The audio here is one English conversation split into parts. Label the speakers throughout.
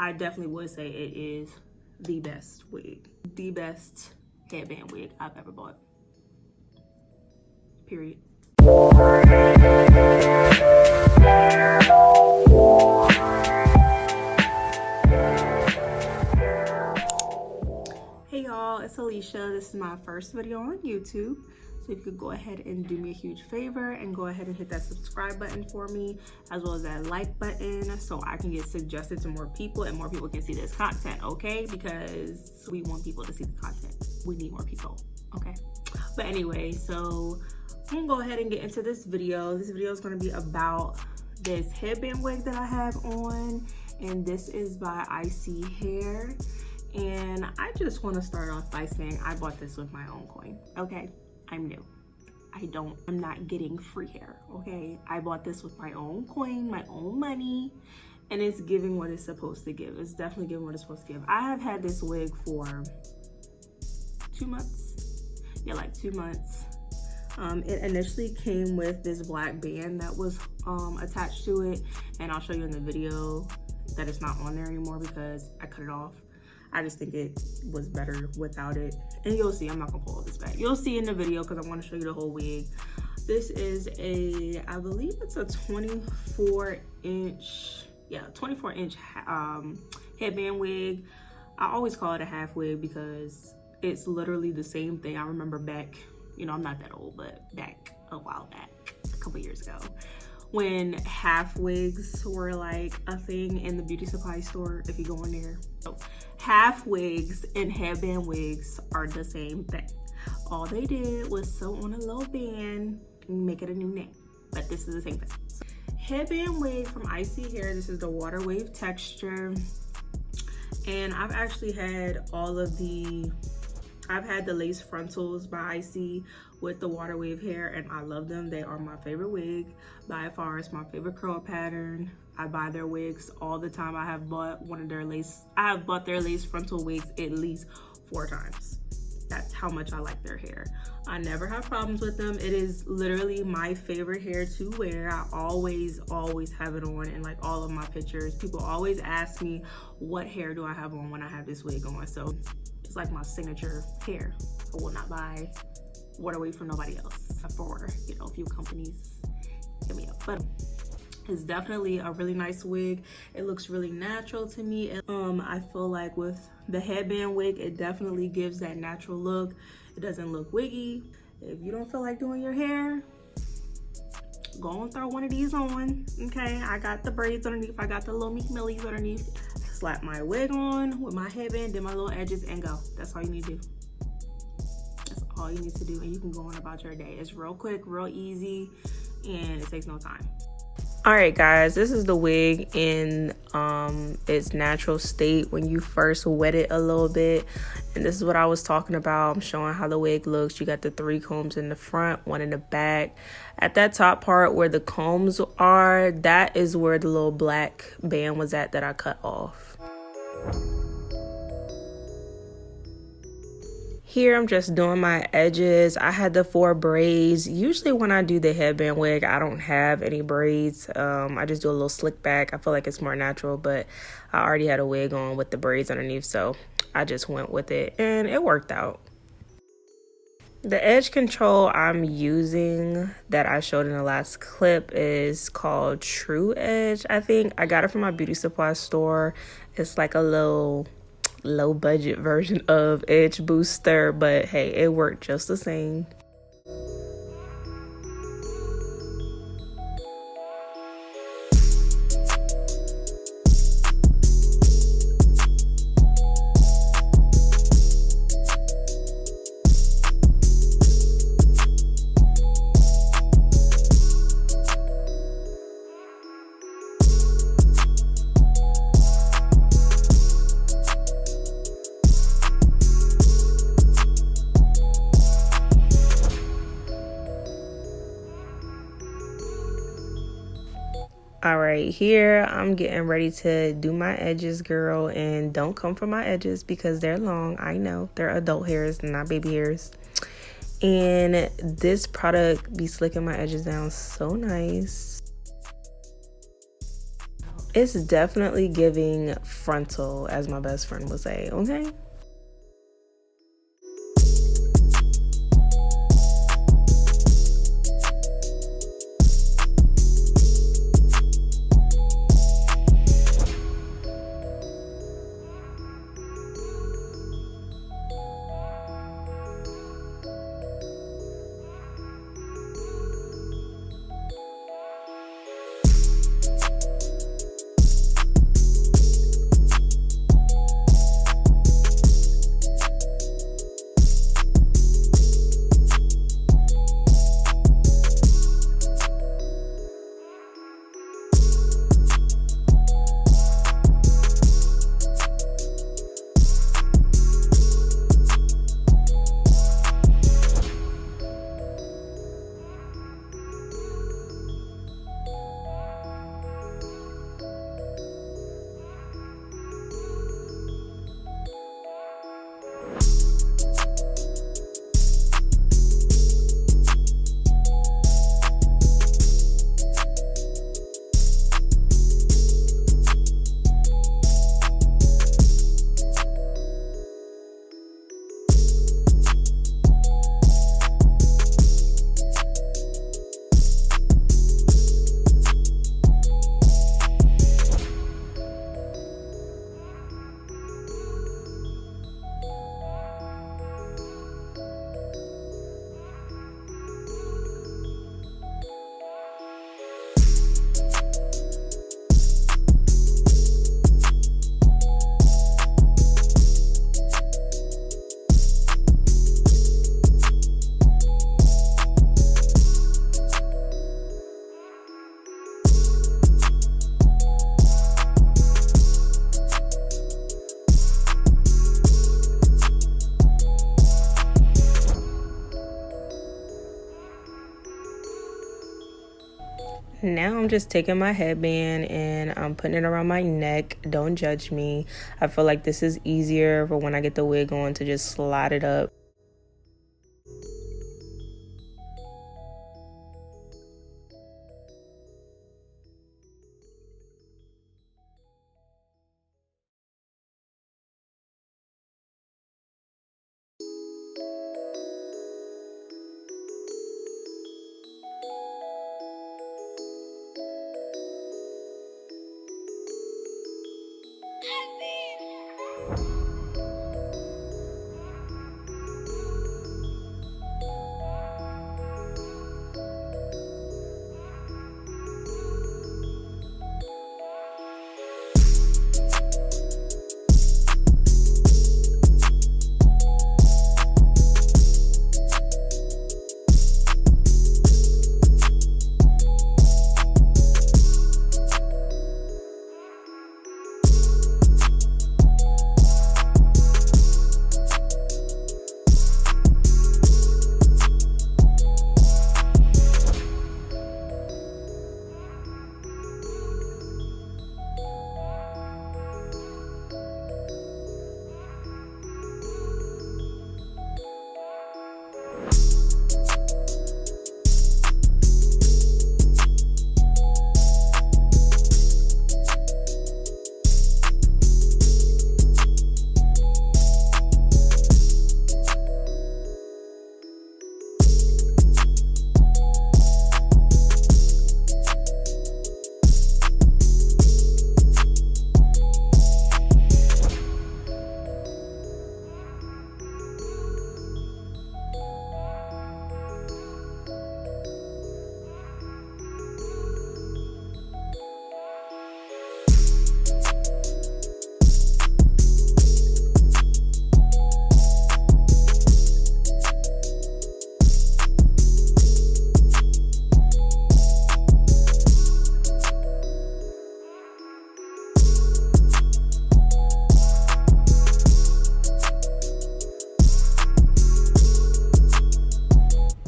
Speaker 1: I definitely would say it is the best wig, the best headband wig I've ever bought, period. Hey y'all, it's Alicia. This is my first video on YouTube. So if you could go ahead and do me a huge favor and go ahead and hit that subscribe button for me, as well as that like button, so I can get suggested to more people and more people can see this content, okay? Because we want people to see the content. We need more people, okay? But anyway, so I'm gonna go ahead and get into this video. This video is gonna be about this headband wig that I have on, and this is by Icy Hair. And I just want to start off by saying I bought this with my own coin, okay? I'm new. I'm not getting free hair, okay? I bought this with my own coin, my own money, and it's giving what it's supposed to give. It's definitely giving what it's supposed to give. I have had this wig for 2 months. Yeah, like 2 months. It initially came with this black band that was attached to it, and I'll show you in the video that it's not on there anymore because I cut it off. I just think it was better without it. And you'll see, I'm not gonna pull all this back. You'll see in the video because I want to show you the whole wig. This is I believe it's a 24 inch headband wig. I always call it a half wig because it's literally the same thing. I remember back, you know, I'm not that old, but back a while back, a couple years ago, when half wigs were like a thing in the beauty supply store, if you go in there. So half wigs and headband wigs are the same thing. All they did was sew on a little band and make it a new name, but this is the same thing. So, headband wig from Icy Hair. This is the water wave texture, and I've actually had I've had the lace frontals by Icy with the water wave hair, and I love them. They are my favorite wig by far. It's my favorite curl pattern. I buy their wigs all the time. I have bought their lace frontal wigs at least 4 times. That's how much I like their hair. I never have problems with them. It is literally my favorite hair to wear. I always have it on in like all of my pictures. People always ask me what hair do I have on when I have this wig on. So it's like my signature hair. I will not buy water wave from nobody else, for, you know, a few companies hit me up. But it's definitely a really nice wig. It looks really natural to me. I feel like with the headband wig, it definitely gives that natural look. It doesn't look wiggy. If you don't feel like doing your hair, go and throw one of these on, okay? I got the braids underneath. I got the little Meek Millies underneath. Slap my wig on with my headband, then my little edges, and go. That's all you need to do. That's all you need to do, and you can go on about your day. It's real quick, real easy, and it takes no time. All right, guys, this is the wig in its natural state when you first wet it a little bit, and this is what I was talking about. I'm showing how the wig looks. You got the 3 combs in the front, 1 in the back. At that top part where the combs are, that is where the little black band was at that I cut off. Here I'm just doing my edges. I had the 4 braids. Usually when I do the headband wig, I don't have any braids. I just do a little slick back. I feel like it's more natural, but I already had a wig on with the braids underneath, so I just went with it and it worked out. The edge control I'm using that I showed in the last clip is called True Edge, I think. I got it from my beauty supply store. It's like a little low budget version of edge booster, but hey, it worked just the same. All right, here I'm getting ready to do my edges, girl, and don't come for my edges because they're long. I know they're adult hairs, not baby hairs. And this product be slicking my edges down so nice. It's definitely giving frontal, as my best friend would say, okay? Now I'm just taking my headband and I'm putting it around my neck. Don't judge me. I feel like this is easier for when I get the wig on to just slide it up.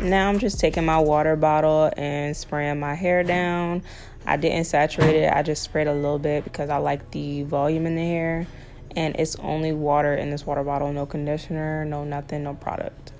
Speaker 1: Now I'm just taking my water bottle and spraying my hair down. I didn't saturate it. I just sprayed a little bit because I like the volume in the hair. And it's only water in this water bottle, no conditioner, no nothing, no product.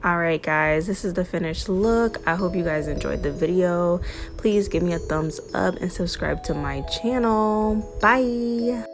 Speaker 1: Alright guys, this is the finished look. I hope you guys enjoyed the video. Please give me a thumbs up and subscribe to my channel. Bye!